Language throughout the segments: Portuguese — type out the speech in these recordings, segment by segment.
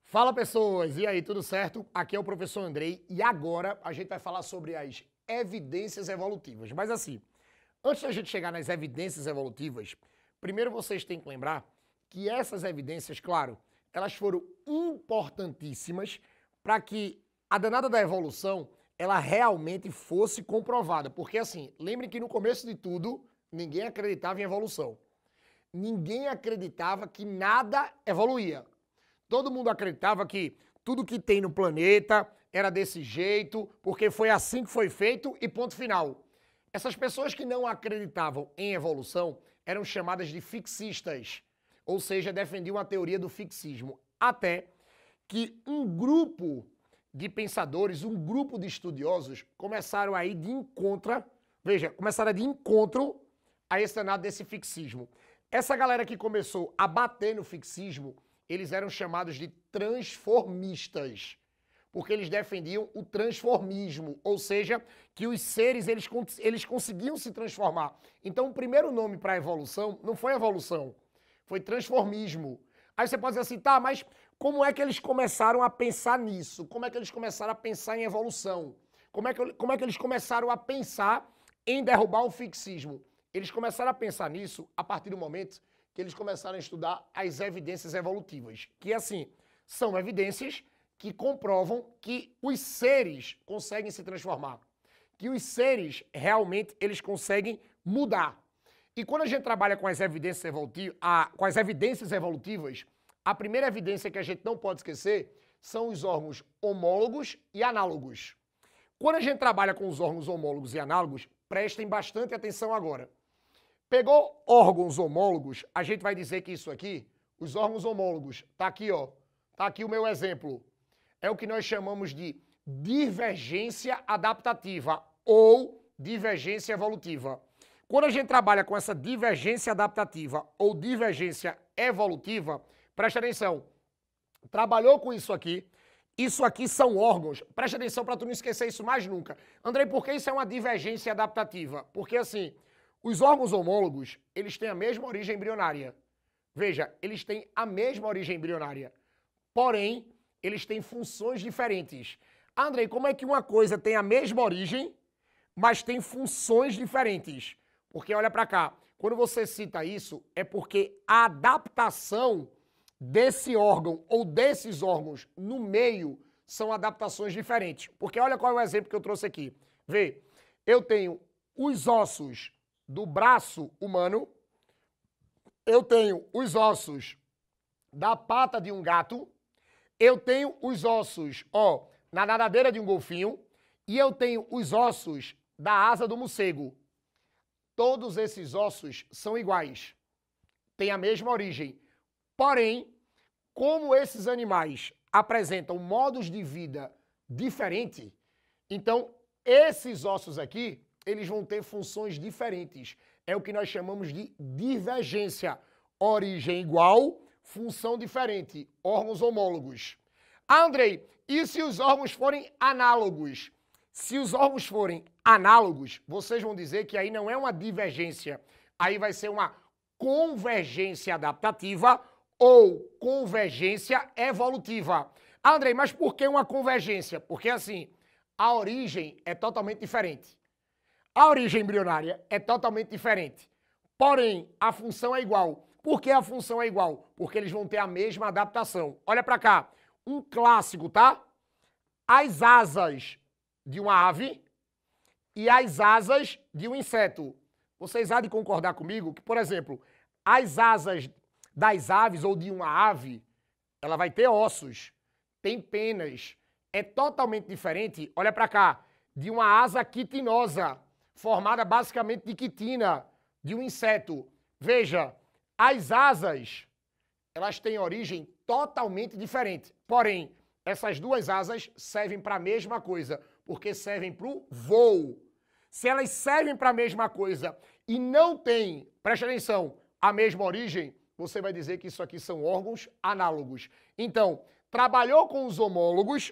Fala pessoas, e aí, tudo certo? Aqui é o professor Andrei e agora a gente vai falar sobre as evidências evolutivas. Mas assim, antes da gente chegar nas evidências evolutivas, primeiro vocês têm que lembrar que essas evidências, claro, elas foram importantíssimas para que a danada da evolução ela realmente fosse comprovada. Porque assim, lembrem que no começo de tudo, ninguém acreditava em evolução. Ninguém acreditava que nada evoluía. Todo mundo acreditava que tudo que tem no planeta era desse jeito, porque foi assim que foi feito e ponto final. Essas pessoas que não acreditavam em evolução eram chamadas de fixistas, ou seja, defendiam a teoria do fixismo. Até que um grupo de pensadores, um grupo de estudiosos começaram a ir de encontro, começaram a ir de encontro a esse danado desse fixismo. Essa galera que começou a bater no fixismo, eles eram chamados de transformistas, porque eles defendiam o transformismo, ou seja, que os seres eles conseguiam se transformar. Então o primeiro nome para a evolução não foi evolução, foi transformismo. Aí você pode dizer assim, tá, mas como é que eles começaram a pensar nisso? Como é que eles começaram a pensar em evolução? Como é que eles começaram a pensar em derrubar o fixismo? Eles começaram a pensar nisso a partir do momento que eles começaram a estudar as evidências evolutivas, que assim, são evidências que comprovam que os seres conseguem se transformar, que os seres realmente eles conseguem mudar. E quando a gente trabalha com as evidências evolutivas, a primeira evidência que a gente não pode esquecer são os órgãos homólogos e análogos. Quando a gente trabalha com os órgãos homólogos e análogos, prestem bastante atenção agora. Pegou órgãos homólogos, a gente vai dizer que isso aqui, os órgãos homólogos, tá aqui, ó. Tá aqui o meu exemplo. É o que nós chamamos de divergência adaptativa ou divergência evolutiva. Quando a gente trabalha com essa divergência adaptativa ou divergência evolutiva, presta atenção. Trabalhou com isso aqui são órgãos. Presta atenção para tu não esquecer isso mais nunca. Andrei, por que isso é uma divergência adaptativa? Porque assim, os órgãos homólogos, eles têm a mesma origem embrionária. Veja, eles têm a mesma origem embrionária. Porém, eles têm funções diferentes. Andrei, como é que uma coisa tem a mesma origem, mas tem funções diferentes? Porque olha para cá, quando você cita isso, é porque a adaptação desse órgão ou desses órgãos no meio são adaptações diferentes. Porque olha qual é o exemplo que eu trouxe aqui. Vê, eu tenho os ossos do braço humano, eu tenho os ossos da pata de um gato, eu tenho os ossos, ó, na nadadeira de um golfinho, e eu tenho os ossos da asa do morcego. Todos esses ossos são iguais, têm a mesma origem. Porém, como esses animais apresentam modos de vida diferentes, então esses ossos aqui eles vão ter funções diferentes. É o que nós chamamos de divergência. Origem igual, função diferente. Órgãos homólogos. Ah, Andrei, e se os órgãos forem análogos? Se os órgãos forem análogos, vocês vão dizer que aí não é uma divergência. Aí vai ser uma convergência adaptativa ou convergência evolutiva. Ah, Andrei, mas por que uma convergência? Porque assim, a origem é totalmente diferente. A origem embrionária é totalmente diferente. Porém, a função é igual. Por que a função é igual? Porque eles vão ter a mesma adaptação. Olha para cá. Um clássico, tá? As asas de uma ave e as asas de um inseto. Vocês há de concordar comigo que, por exemplo, as asas das aves ou de uma ave, ela vai ter ossos, tem penas. É totalmente diferente, olha para cá, de uma asa quitinosa, formada basicamente de quitina, de um inseto. Veja, as asas, elas têm origem totalmente diferente. Porém, essas duas asas servem para a mesma coisa, porque servem para o voo. Se elas servem para a mesma coisa e não têm, preste atenção, a mesma origem, você vai dizer que isso aqui são órgãos análogos. Então, trabalhou com os homólogos,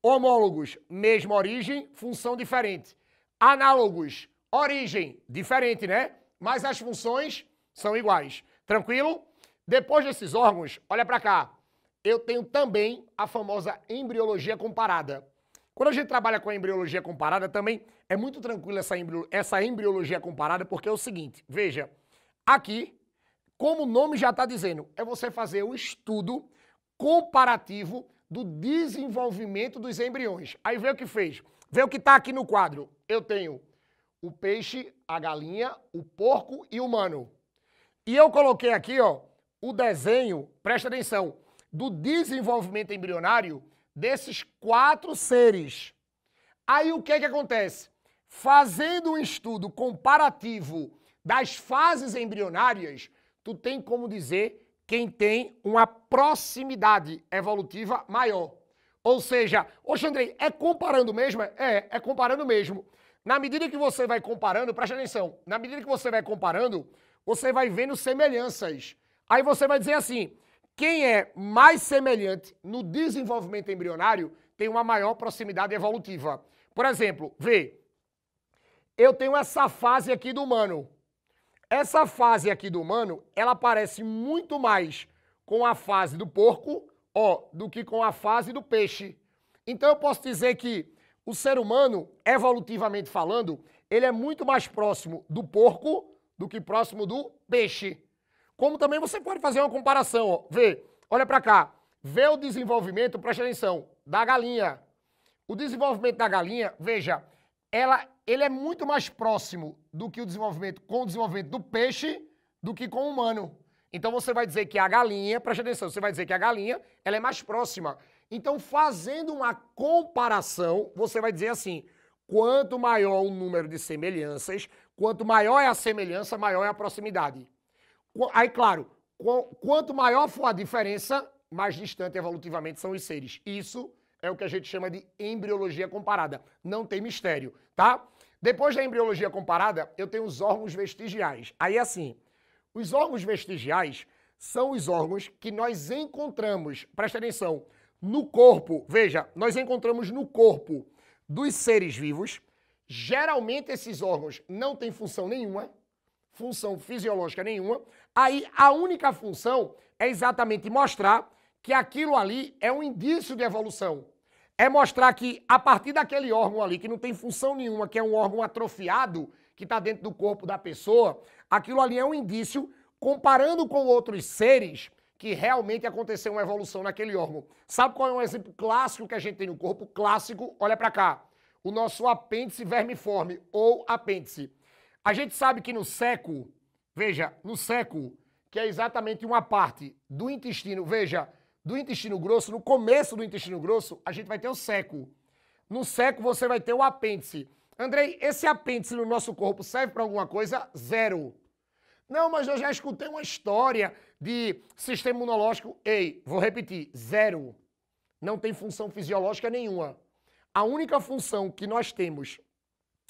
homólogos, mesma origem, função diferente. Análogos, origem diferente, né? Mas as funções são iguais. Tranquilo? Depois desses órgãos, olha para cá. eu tenho também a famosa embriologia comparada. Quando a gente trabalha com a embriologia comparada, também é muito tranquilo essa embriologia comparada, porque é o seguinte, veja, aqui, como o nome já está dizendo, é você fazer o estudo comparativo do desenvolvimento dos embriões. Aí vê o que fez, vê o que está aqui no quadro. Eu tenho o peixe, a galinha, o porco e o humano. E eu coloquei aqui, ó, o desenho, presta atenção, do desenvolvimento embrionário desses 4 seres. Aí o que que acontece? Fazendo um estudo comparativo das fases embrionárias, tu tem como dizer quem tem uma proximidade evolutiva maior. Ou seja, oxe, Andrei, é comparando mesmo? É comparando mesmo. Na medida que você vai comparando, presta atenção, na medida que você vai comparando, você vai vendo semelhanças. Aí você vai dizer assim, quem é mais semelhante no desenvolvimento embrionário tem uma maior proximidade evolutiva. Por exemplo, vê, eu tenho essa fase aqui do humano. Essa fase aqui do humano, ela parece muito mais com a fase do porco, ó, do que com a fase do peixe. Então eu posso dizer que o ser humano, evolutivamente falando, ele é muito mais próximo do porco do que próximo do peixe. Como também você pode fazer uma comparação, ó. Vê, olha para cá, vê o desenvolvimento, presta atenção, da galinha. O desenvolvimento da galinha, veja, ele é muito mais próximo do que o desenvolvimento do peixe do que com o humano. Então você vai dizer que a galinha, presta atenção, você vai dizer que a galinha, ela é mais próxima. Então fazendo uma comparação, você vai dizer assim, quanto maior o número de semelhanças, quanto maior é a semelhança, maior é a proximidade. Aí, claro, quanto maior for a diferença, mais distante evolutivamente são os seres. Isso é o que a gente chama de embriologia comparada. Não tem mistério, tá? Depois da embriologia comparada, eu tenho os órgãos vestigiais. Aí, assim, os órgãos vestigiais são os órgãos que nós encontramos, presta atenção, no corpo. Veja, nós encontramos no corpo dos seres vivos. Geralmente, esses órgãos não têm função nenhuma, função fisiológica nenhuma. Aí a única função é exatamente mostrar que aquilo ali é um indício de evolução. É mostrar que a partir daquele órgão ali, que não tem função nenhuma, que é um órgão atrofiado, que está dentro do corpo da pessoa, aquilo ali é um indício, comparando com outros seres, que realmente aconteceu uma evolução naquele órgão. Sabe qual é um exemplo clássico que a gente tem no corpo? Clássico, olha para cá. O nosso apêndice vermiforme, ou apêndice. A gente sabe que no seco, veja, no seco, que é exatamente uma parte do intestino, veja, do intestino grosso, no começo do intestino grosso, a gente vai ter o seco. No seco você vai ter o apêndice. Andrei, esse apêndice no nosso corpo serve para alguma coisa? Zero. Não, mas eu já escutei uma história de sistema imunológico. Ei, vou repetir, zero. Não tem função fisiológica nenhuma. A única função que nós temos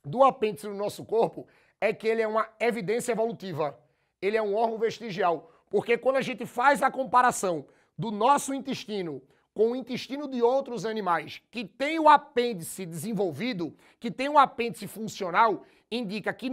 do apêndice no nosso corpo é que ele é uma evidência evolutiva. Ele é um órgão vestigial. Porque quando a gente faz a comparação do nosso intestino com o intestino de outros animais que tem o apêndice desenvolvido, que tem o apêndice funcional, indica que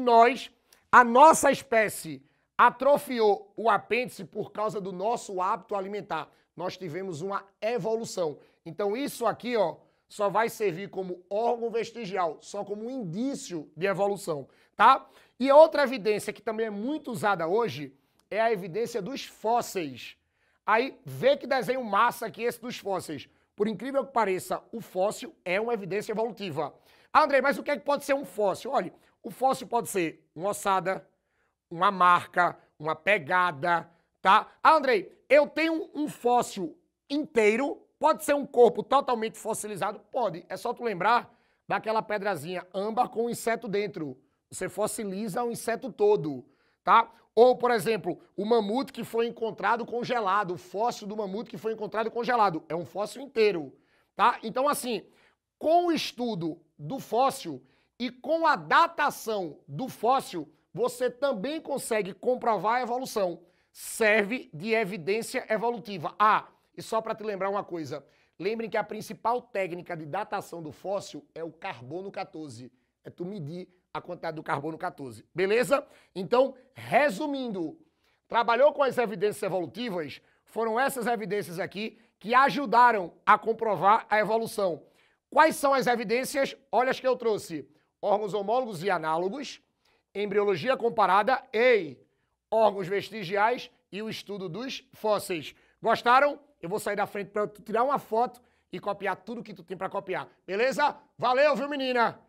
a nossa espécie, atrofiou o apêndice por causa do nosso hábito alimentar. Nós tivemos uma evolução. Então isso aqui, ó, só vai servir como órgão vestigial, só como um indício de evolução, tá? E outra evidência que também é muito usada hoje é a evidência dos fósseis. Aí, vê que desenho massa aqui esse dos fósseis. Por incrível que pareça, o fóssil é uma evidência evolutiva. Ah, André, mas o que é que pode ser um fóssil? Olha, o fóssil pode ser uma ossada, uma marca, uma pegada, tá? Ah, Andrei, eu tenho um fóssil inteiro, pode ser um corpo totalmente fossilizado? Pode, é só tu lembrar daquela pedrazinha âmbar com um inseto dentro. Você fossiliza o inseto todo, tá? Ou, por exemplo, o mamute que foi encontrado congelado, o fóssil do mamute que foi encontrado congelado, é um fóssil inteiro, tá? Então, assim, com o estudo do fóssil e com a datação do fóssil, você também consegue comprovar a evolução. Serve de evidência evolutiva. Ah, e só para te lembrar uma coisa, lembrem que a principal técnica de datação do fóssil é o carbono 14. É tu medir a quantidade do carbono 14. Beleza? Então, resumindo, trabalhou com as evidências evolutivas, Foram essas evidências aqui que ajudaram a comprovar a evolução. Quais são as evidências? Olha as que eu trouxe. Órgãos homólogos e análogos, embriologia comparada e órgãos vestigiais e o estudo dos fósseis. Gostaram? Eu vou sair da frente para tu tirar uma foto e copiar tudo que tu tem para copiar. Beleza? Valeu, viu, menina?